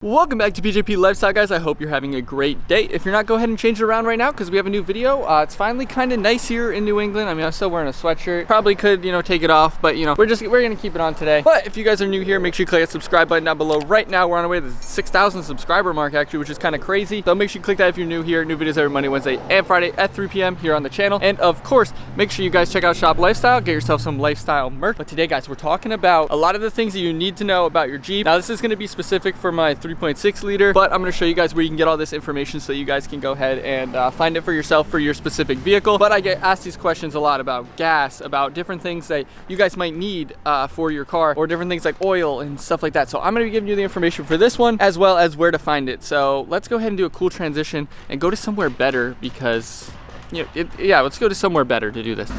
Welcome back to PJP Lifestyle, guys. I hope you're having a great day. If you're not, go ahead and change it around right now because we have a new video. It's finally kind of nice here in New England. I mean, I'm still wearing a sweatshirt. Probably could, take it off, but we're gonna keep it on today. But if you guys are new here, make sure you click that subscribe button down below. Right now, we're on our way to the 6,000 subscriber mark, actually, which is kind of crazy. So make sure you click that if you're new here. New videos every Monday, Wednesday, and Friday at 3 p.m. here on the channel. And of course, make sure you guys check out Shop Lifestyle. Get yourself some lifestyle merch. But today, guys, we're talking about a lot of the things that you need to know about your Jeep. Now, this is gonna be specific for my 3.6 liter. But I'm going to show you guys where you can get all this information so you guys can go ahead and find it for yourself for your specific vehicle. But I get asked these questions a lot about gas, about different things that you guys might need for your car, or different things like oil and stuff like that. So I'm going to be giving you the information for this one as well as where to find it. So let's go ahead and do a cool transition and go to somewhere better because, let's go to somewhere better to do this.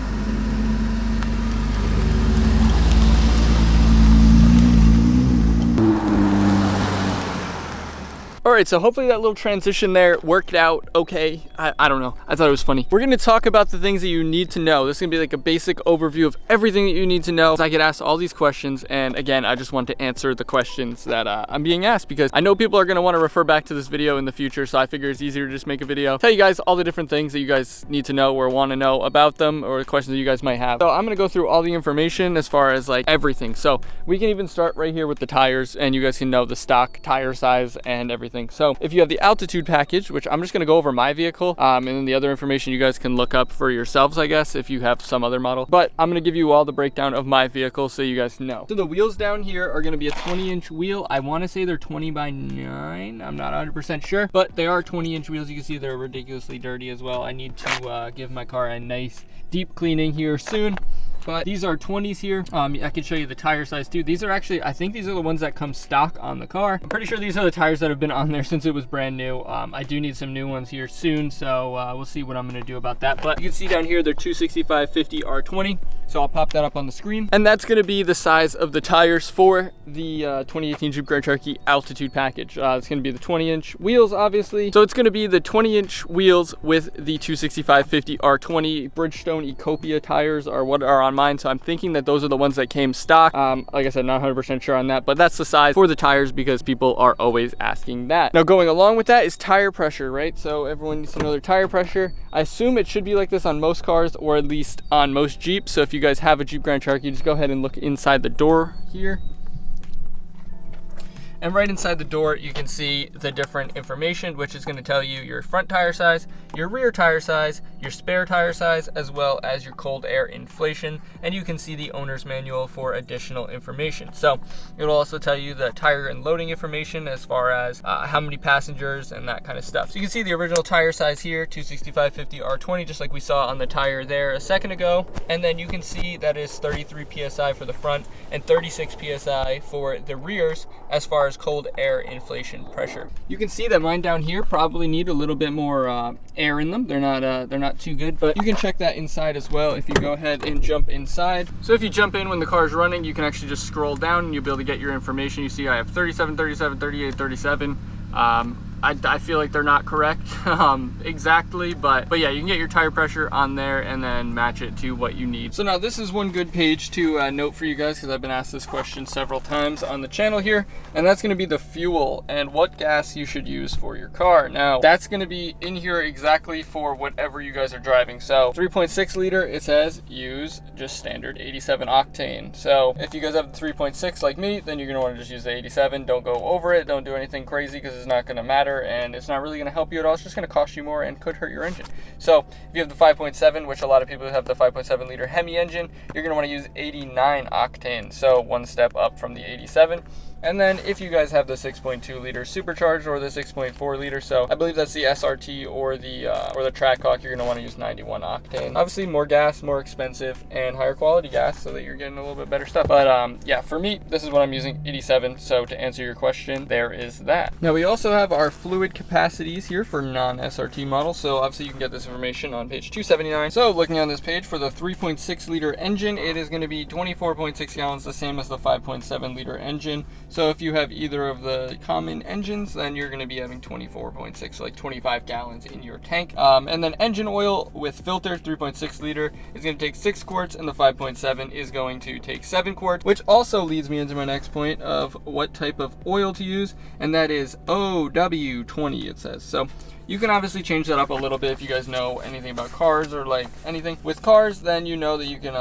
All right, so hopefully that little transition there worked out okay. I don't know. I thought it was funny. We're going to talk about the things that you need to know. This is going to be like a basic overview of everything that you need to know. I get asked all these questions, and again, I just want to answer the questions that I'm being asked because I know people are going to want to refer back to this video in the future, so I figure it's easier to just make a video, tell you guys all the different things that you guys need to know or want to know about them, or the questions that you guys might have. So I'm going to go through all the information as far as like everything. So we can even start right here with the tires, and you guys can know the stock tire size and everything. So if you have the altitude package, which I'm just going to go over my vehicle, and then the other information you guys can look up for yourselves, I guess, if you have some other model. But I'm going to give you all the breakdown of my vehicle so you guys know. So the wheels down here are going to be a 20-inch wheel. I want to say they're 20 by 9. I'm not 100% sure, but they are 20-inch wheels. You can see they're ridiculously dirty as well. I need to give my car a nice deep cleaning here soon. But these are 20s here. I can show you the tire size too. These are actually, I think these are the ones that come stock on the car. I'm pretty sure these are the tires that have been on there since it was brand new. I do need some new ones here soon, so we'll see what I'm gonna do about that. But you can see down here, they're 265/50 R20. So I'll pop that up on the screen. And that's gonna be the size of the tires for the 2018 Jeep Grand Cherokee altitude package. It's gonna be the 20-inch wheels, obviously. So it's gonna be the 20-inch wheels with the 265/50 R20. Bridgestone Ecopia tires are what are on mine, so I'm thinking that those are the ones that came stock. Like I said, not 100% sure on that, but that's the size for the tires because people are always asking that. Now going along with that is tire pressure, right? So everyone needs to know their tire pressure. I assume it should be like this on most cars, or at least on most Jeeps. So if you guys have a Jeep Grand Cherokee, just go ahead and look inside the door here. And right inside the door, you can see the different information, which is going to tell you your front tire size, your rear tire size, your spare tire size, as well as your cold air inflation. And you can see the owner's manual for additional information. So it will also tell you the tire and loading information as far as how many passengers and that kind of stuff. So you can see the original tire size here, 265/50 R20, just like we saw on the tire there a second ago. And then you can see that is 33 PSI for the front and 36 PSI for the rears as far as cold air inflation pressure. You can see that mine down here probably need a little bit more air in them. They're not too good, but you can check that inside as well if you go ahead and jump inside. So if you jump in when the car is running, you can actually just scroll down and you'll be able to get your information. You see I have 37, 37, 38, 37. I feel like they're not correct exactly, but yeah, you can get your tire pressure on there and then match it to what you need. So now this is one good page to note for you guys because I've been asked this question several times on the channel here, and that's going to be the fuel and what gas you should use for your car. Now that's going to be in here exactly for whatever you guys are driving. So 3.6 liter, it says use just standard 87 octane. So if you guys have the 3.6 like me, then you're going to want to just use the 87. Don't go over it. Don't do anything crazy because it's not going to matter. And it's not really going to help you at all. It's just going to cost you more and could hurt your engine. So if you have the 5.7, which a lot of people have the 5.7 liter Hemi engine, you're going to want to use 89 octane. So one step up from the 87. And then if you guys have the 6.2 liter supercharged or the 6.4 liter, so I believe that's the SRT or the Trackhawk, you're going to want to use 91 octane. Obviously more gas, more expensive, and higher quality gas so that you're getting a little bit better stuff. But yeah, for me, this is what I'm using, 87. So to answer your question, there is that. Now we also have our fluid capacities here for non-SRT models. So obviously you can get this information on page 279. So looking on this page for the 3.6 liter engine, it is going to be 24.6 gallons, the same as the 5.7 liter engine. So if you have either of the common engines, then you're going to be having 24.6, so like 25 gallons in your tank. And then engine oil with filter, 3.6 liter, is going to take 6 quarts, and the 5.7 is going to take 7 quarts, which also leads me into my next point of what type of oil to use, and that is OW20, it says. So you can obviously change that up a little bit if you guys know anything about cars or like anything with cars. Then you know that you can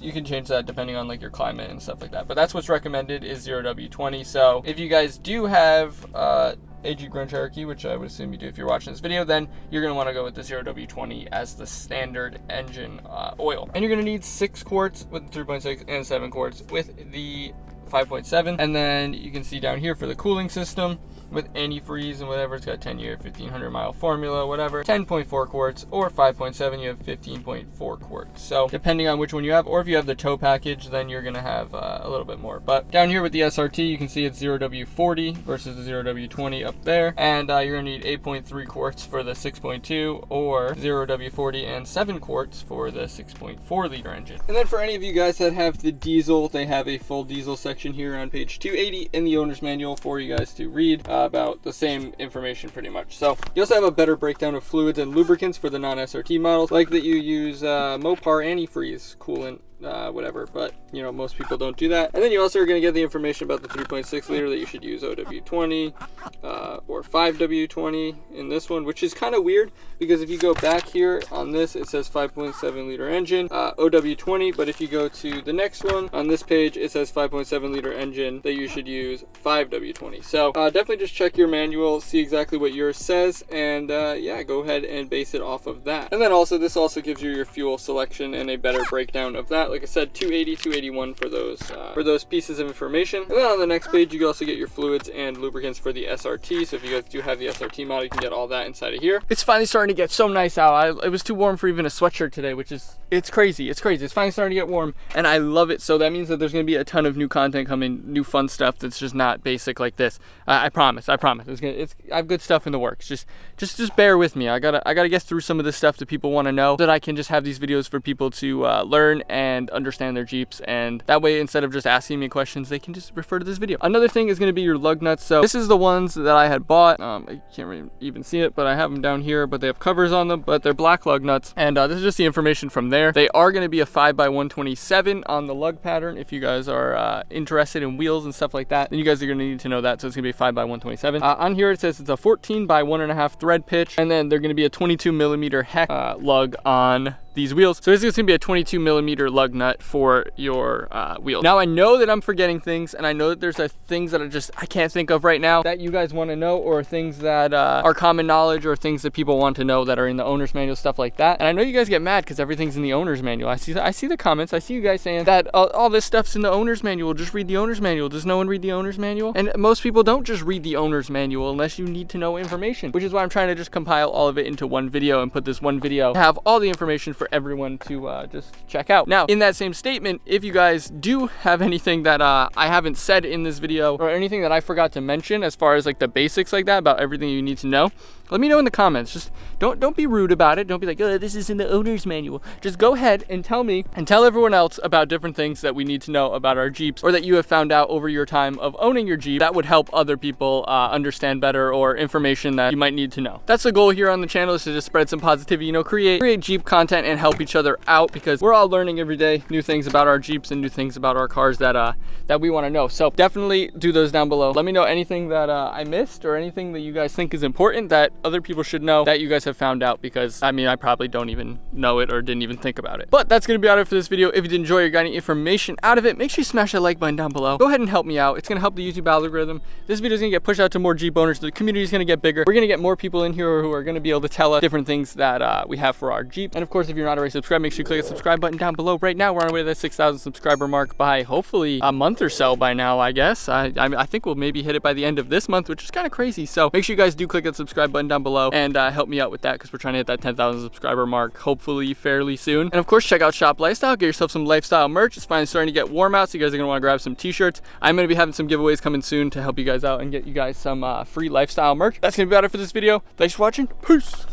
you can change that depending on like your climate and stuff like that. But that's what's recommended is 0W20. So if you guys do have a Jeep Grand Cherokee, which I would assume you do if you're watching this video, then you're going to want to go with the 0W20 as the standard engine oil. And you're going to need 6 quarts with the 3.6 and 7 quarts with the 5.7. And then you can see down here for the cooling system with antifreeze and whatever, it's got 10-year 1500 mile formula, whatever, 10.4 quarts, or 5.7 you have 15.4 quarts. So depending on which one you have, or if you have the tow package, then you're gonna have a little bit more. But down here with the SRT, you can see it's 0W40 versus the 0W20 up there, and you're gonna need 8.3 quarts for the 6.2, or 0W40 and 7 quarts for the 6.4 liter engine. And then for any of you guys that have the diesel, they have a full diesel section here on page 280 in the owner's manual for you guys to read about the same information pretty much. So you also have a better breakdown of fluids and lubricants for the non-SRT models, like that you use Mopar antifreeze coolant, whatever, but you know, most people don't do that. And then you also are going to get the information about the 3.6 liter that you should use OW20 or 5W20 in this one, which is kind of weird because if you go back here on this, it says 5.7 liter engine, OW20, but if you go to the next one on this page, it says 5.7 liter engine that you should use 5W20. So definitely just check your manual, see exactly what yours says, and yeah, go ahead and base it off of that. And then also, this also gives you your fuel selection and a better breakdown of that. Like I said, 280, 281 for those pieces of information. And then on the next page, you can also get your fluids and lubricants for the SRT. So if you guys do have the SRT model, you can get all that inside of here. It's finally starting to get so nice out. It was too warm for even a sweatshirt today, which is, it's crazy. It's crazy. It's finally starting to get warm, and I love it. So that means that there's going to be a ton of new content coming, new fun stuff that's just not basic like this. I promise. I promise. I have good stuff in the works. Just bear with me. I gotta get through some of this stuff that people want to know, so that I can just have these videos for people to learn and understand their Jeeps, and that way, instead of just asking me questions, they can just refer to this video. Another thing is going to be your lug nuts. So this is the ones that I had bought. I can't really even see it, but I have them down here, but they have covers on them, but they're black lug nuts, and this is just the information from there. They are going to be a 5x127 on the lug pattern. If you guys are interested in wheels and stuff like that, then you guys are going to need to know that. So it's going to be 5x127. On here it says it's a 14x1.5 thread pitch, and then they're going to be a 22 millimeter hex lug on these wheels. So this is going to be a 22 millimeter lug nut for your wheels. Now I know that I'm forgetting things, and I know that there's things that I can't think of right now that you guys want to know, or things that are common knowledge, or things that people want to know that are in the owner's manual, stuff like that. And I know you guys get mad because everything's in the owner's manual. I see the comments. I see you guys saying that all this stuff's in the owner's manual. Just read the owner's manual. Does no one read the owner's manual? And most people don't just read the owner's manual unless you need to know information, which is why I'm trying to just compile all of it into one video and put this one video to have all the information for everyone to just check out. Now, in that same statement, if you guys do have anything that I haven't said in this video, or anything that I forgot to mention as far as like the basics like that about everything you need to know, let me know in the comments. Just don't be rude about it. Don't be like, oh, this is in the owner's manual. Just go ahead and tell me and tell everyone else about different things that we need to know about our Jeeps, or that you have found out over your time of owning your Jeep that would help other people understand better, or information that you might need to know. That's the goal here on the channel, is to just spread some positivity, you know, create Jeep content and help each other out, because we're all learning every day new things about our Jeeps and new things about our cars that we want to know. So definitely do those down below. Let me know anything that I missed, or anything that you guys think is important that other people should know that you guys have found out, because I mean, I probably don't even know it or didn't even think about it. But that's gonna be it for this video. If you did enjoy or got any information out of it, make sure you smash that like button down below. Go ahead and help me out. It's gonna help the YouTube algorithm. This video is gonna get pushed out to more Jeep owners. The community is gonna get bigger. We're gonna get more people in here who are gonna be able to tell us different things that we have for our Jeep. And of course, if you're not already subscribed, make sure you click the subscribe button down below. Right now, we're on our way to that 6,000 subscriber mark by hopefully a month or so by now, I guess. I think we'll maybe hit it by the end of this month, which is kind of crazy. So make sure you guys do click that subscribe button down below, and help me out with that, because we're trying to hit that 10,000 subscriber mark hopefully fairly soon. And of course, check out Shop Lifestyle. Get yourself some lifestyle merch. It's finally starting to get warm out, so you guys are going to want to grab some t-shirts. I'm going to be having some giveaways coming soon to help you guys out and get you guys some free lifestyle merch. That's going to be it for this video. Thanks for watching. Peace.